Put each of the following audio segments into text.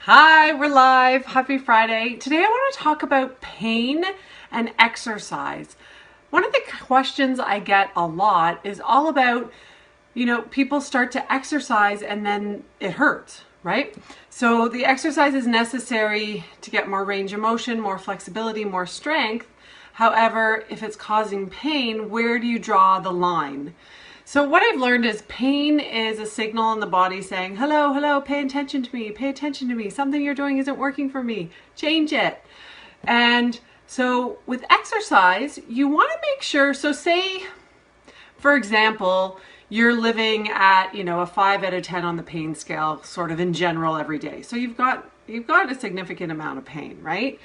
Hi, we're live. Happy Friday. Today I want to talk about pain and exercise. One of the questions I get a lot is all about, people start to exercise and then it hurts, right? So the exercise is necessary to get more range of motion, more flexibility, more strength. However, if it's causing pain, where do you draw the line? So what I've learned is pain is a signal in the body saying, hello, hello, pay attention to me. Something you're doing isn't working for me. Change it. And so with exercise, you want to make sure, so say, for example, you're living at, a 5 out of 10 on the pain scale, sort of in general every day. So you've got a significant amount of pain, right?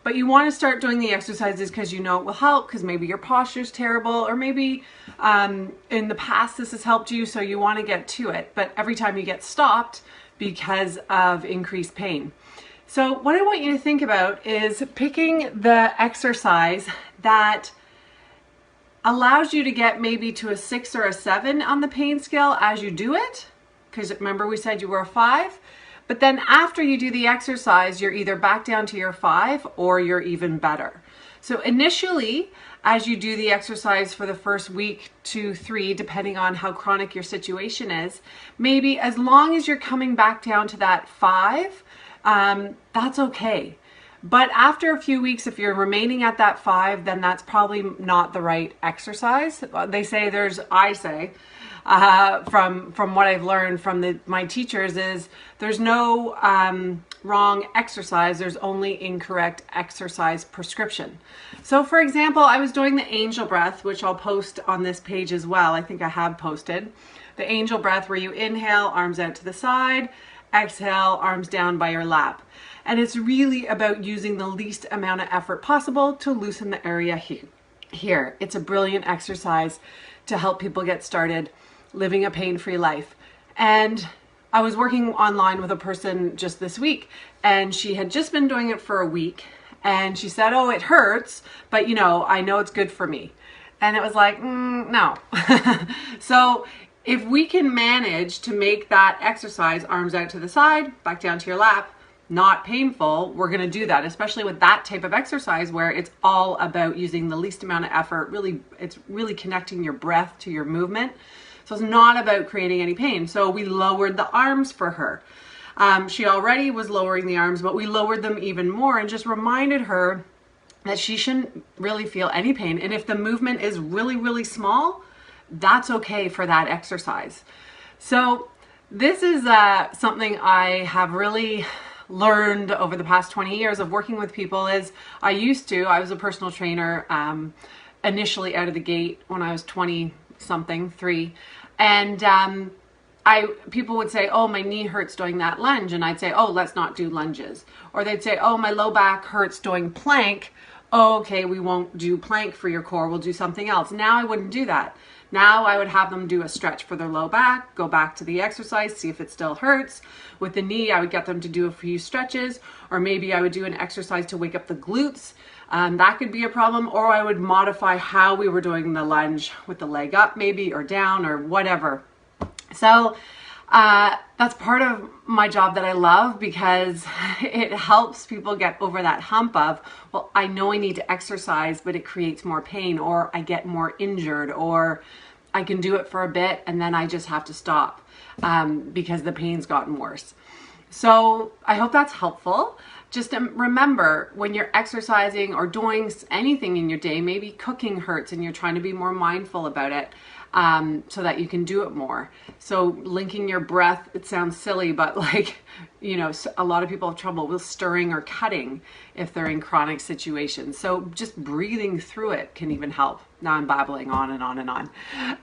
But you want to start doing the exercises because you know it will help, because maybe your posture's terrible, or maybe in the past this has helped you, so you want to get to it. But every time you get stopped because of increased pain. So what I want you to think about is picking the exercise that allows you to get maybe to a 6 or a 7 on the pain scale as you do it. Because remember we said you were a 5? But then after you do the exercise, you're either back down to your 5 or you're even better. So initially, as you do the exercise for the first week to 3, depending on how chronic your situation is, maybe as long as you're coming back down to that 5, that's okay. But after a few weeks, if you're remaining at that 5, then that's probably not the right exercise. I say, from what I've learned from my teachers, is there's no wrong exercise, there's only incorrect exercise prescription. So for example, I was doing the angel breath, which I'll post on this page as well. I think I have posted. The angel breath where you inhale, arms out to the side, exhale, arms down by your lap. And it's really about using the least amount of effort possible to loosen the area here. It's a brilliant exercise to help people get started living a pain-free life. And I was working online with a person just this week, and she had just been doing it for a week, and she said, oh, it hurts, but I know it's good for me. And it was like, no. So if we can manage to make that exercise, arms out to the side, back down to your lap, not painful, we're going to do that, especially with that type of exercise where it's all about using the least amount of effort. It's really connecting your breath to your movement. So it's not about creating any pain. So we lowered the arms for her. She already was lowering the arms, but we lowered them even more and just reminded her that she shouldn't really feel any pain. And if the movement is really, really small, that's okay for that exercise. So this is something I have really learned over the past 20 years of working with people. I was a personal trainer initially out of the gate when I was 20 something, 3. And people would say, oh, my knee hurts doing that lunge. And I'd say, oh, let's not do lunges. Or they'd say, oh, my low back hurts doing plank. Oh, okay, we won't do plank for your core. We'll do something else. Now I wouldn't do that. Now I would have them do a stretch for their low back, go back to the exercise, see if it still hurts. With the knee, I would get them to do a few stretches, or maybe I would do an exercise to wake up the glutes. That could be a problem, or I would modify how we were doing the lunge with the leg up maybe, or down, or whatever. So that's part of my job that I love, because it helps people get over that hump of, well, I know I need to exercise, but it creates more pain, or I get more injured, or I can do it for a bit and then I just have to stop because the pain's gotten worse. So I hope that's helpful. Just remember, when you're exercising or doing anything in your day, maybe cooking hurts and you're trying to be more mindful about it, so that you can do it more. So linking your breath, it sounds silly, but a lot of people have trouble with stirring or cutting if they're in chronic situations. So just breathing through it can even help. Now I'm babbling on and on and on.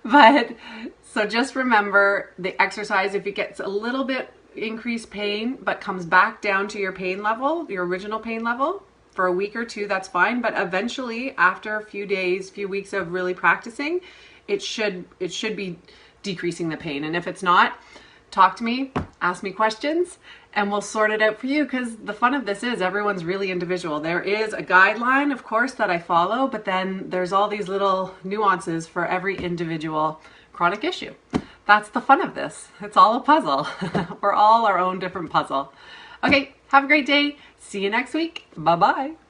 But so just remember the exercise, if it gets a little bit increased pain, but comes back down to your pain level, your original pain level, for a week or 2, that's fine. But eventually, after a few days, few weeks of really practicing, it should be decreasing the pain. And if it's not, talk to me, ask me questions, and we'll sort it out for you, because the fun of this is everyone's really individual. There is a guideline, of course, that I follow, but then there's all these little nuances for every individual chronic issue. That's the fun of this. It's all a puzzle. We're all our own different puzzle. Okay, Have a great day. See you next week. Bye-bye.